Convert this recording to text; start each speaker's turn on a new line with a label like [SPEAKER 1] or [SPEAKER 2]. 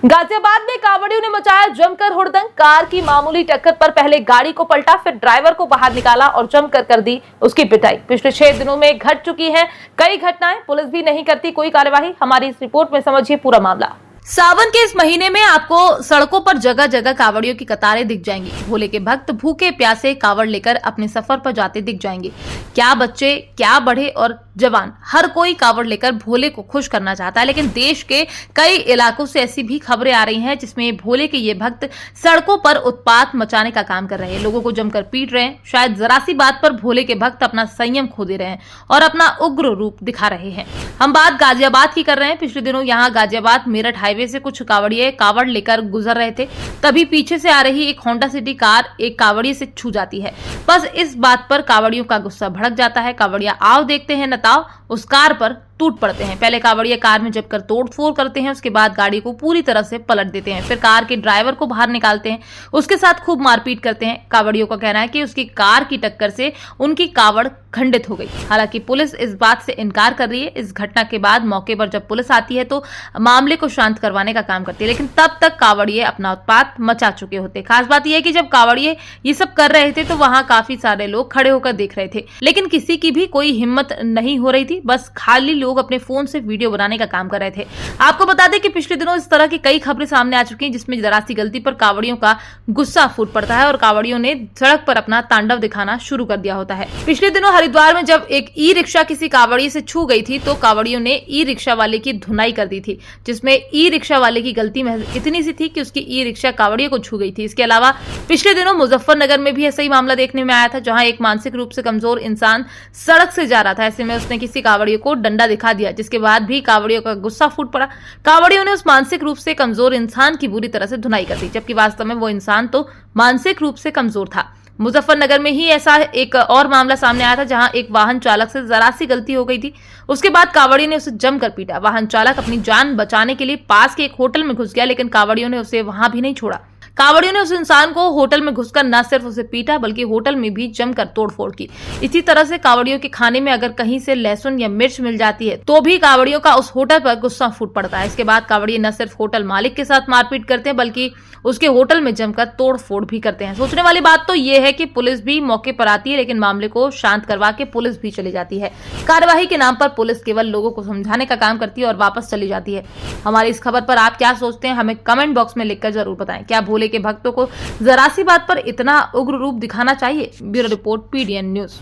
[SPEAKER 1] गाजियाबाद में कांवड़ियों ने मचाया जमकर हुड़दंग। कार की मामूली टक्कर पर पहले गाड़ी को पलटा, फिर ड्राइवर को बाहर निकाला और जमकर कर दी उसकी पिटाई। पिछले 6 दिनों में घट चुकी हैं कई घटनाएं, पुलिस भी नहीं करती कोई कार्यवाही। हमारी इस रिपोर्ट में समझिए पूरा मामला। सावन के इस महीने में आपको सड़कों पर जगह जगह कांवड़ियों की कतारें दिख जाएंगी। भोले के भक्त भूखे प्यासे कांवड़ लेकर अपने सफर पर जाते दिख जाएंगे। क्या बच्चे, क्या बड़े और जवान, हर कोई कांवड़ लेकर भोले को खुश करना चाहता है। लेकिन देश के कई इलाकों से ऐसी भी खबरें आ रही हैं जिसमें भोले के ये भक्त सड़कों पर उत्पात मचाने का काम कर रहे हैं, लोगों को जमकर पीट रहे हैं। शायद जरा सी बात पर भोले के भक्त अपना संयम खो दे रहे हैं और अपना उग्र रूप दिखा रहे हैं। हम बात गाजियाबाद की कर रहे हैं। पिछले दिनों यहाँ गाजियाबाद मेरठ हाईवे से कुछ कांवड़िए कांवड़ लेकर गुजर रहे थे, तभी पीछे से आ रही एक होंडा सिटी कार एक कांवड़िए से छू जाती है। बस इस बात पर कांवड़ियों का गुस्सा भड़क जाता है। कांवड़िया आओ देखते हैं नताओ उस कार पर टूट पड़ते हैं। पहले कांवड़िया कार में जमकर तोड़फोड़ करते हैं, उसके बाद गाड़ी को पूरी तरह से पलट देते हैं। फिर कार के ड्राइवर को बाहर निकालते हैं, उसके साथ खूब मारपीट करते हैं। कांवड़ियों का कहना है कि उसकी कार की टक्कर से उनकी कांवड़ खंडित हो गई। हालांकि पुलिस इस बात से इनकार कर रही है। इस घटना के बाद मौके पर जब पुलिस आती है तो मामले को शांत करवाने का काम करती है, लेकिन तब तक कांवड़िए अपना उत्पात मचा चुके होते। खास बात यह है कि जब कांवड़िए ये सब कर रहे थे तो वहां काफी सारे लोग खड़े होकर देख रहे थे, लेकिन किसी की भी कोई हिम्मत नहीं हो रही थी। बस खाली लोग अपने फोन से वीडियो बनाने का काम कर रहे थे। आपको बता दें कि पिछले दिनों इस तरह की कई खबरें सामने आ चुकी हैं जिसमें जरा सी गलती पर कांवड़ियों का गुस्सा फूट पड़ता है और कांवड़ियों ने सड़क पर अपना तांडव दिखाना शुरू कर दिया होता है। पिछले दिनों हरिद्वार में जब एक ई रिक्शा किसी कांवड़िए से छू गई थी तो कांवड़ियों ने ई रिक्शा वाले की धुनाई कर दी थी, जिसमें ई रिक्शा वाले की गलती इतनी सी थी कि उसकी ई रिक्शा कांवड़िए को छू गई थी। इसके अलावा पिछले दिनों मुजफ्फरनगर में भी ऐसा ही मामला देखने में आया था, जहां एक मानसिक रूप से कमजोर इंसान सड़क से जा रहा था। ऐसे में उसने किसी कांवड़िए को डंडा दिखा दिया, जिसके बाद भी कांवड़ियों का गुस्सा फूट पड़ा। कांवड़ियों ने उस मानसिक रूप से कमजोर इंसान की बुरी तरह से धुनाई कर दी, जबकि वास्तव में वो इंसान तो मानसिक रूप से कमजोर था। मुजफ्फरनगर में ही ऐसा एक और मामला सामने आया था, जहां एक वाहन चालक से जरा सी गलती हो गई थी। उसके बाद कांवड़ियों ने उसे जमकर पीटा। वाहन चालक अपनी जान बचाने के लिए पास के एक होटल में घुस गया, लेकिन कांवड़ियों ने उसे वहां भी नहीं छोड़ा। कांवड़ियों ने उस इंसान को होटल में घुसकर न सिर्फ उसे पीटा बल्कि होटल में भी जमकर तोड़फोड़ की। इसी तरह से कांवड़ियों के खाने में अगर कहीं से लहसुन या मिर्च मिल जाती है तो भी कांवड़ियों का उस होटल पर गुस्सा फूट पड़ता है। इसके बाद कांवड़िए न सिर्फ होटल मालिक के साथ मारपीट करते हैं बल्कि उसके होटल में जमकर तोड़फोड़ भी करते हैं। सोचने वाली बात तो यह है कि पुलिस भी मौके पर आती है, लेकिन मामले को शांत करवा के पुलिस भी चली जाती है। कार्यवाही के नाम पर पुलिस केवल लोगों को समझाने का काम करती है और वापस चली जाती है। हमारी इस खबर पर आप क्या सोचते हैं, हमें कमेंट बॉक्स में लिखकर जरूर बताएं। क्या भोले के भक्तों को जरा सी बात पर इतना उग्र रूप दिखाना चाहिए? Bureau report, PDN news.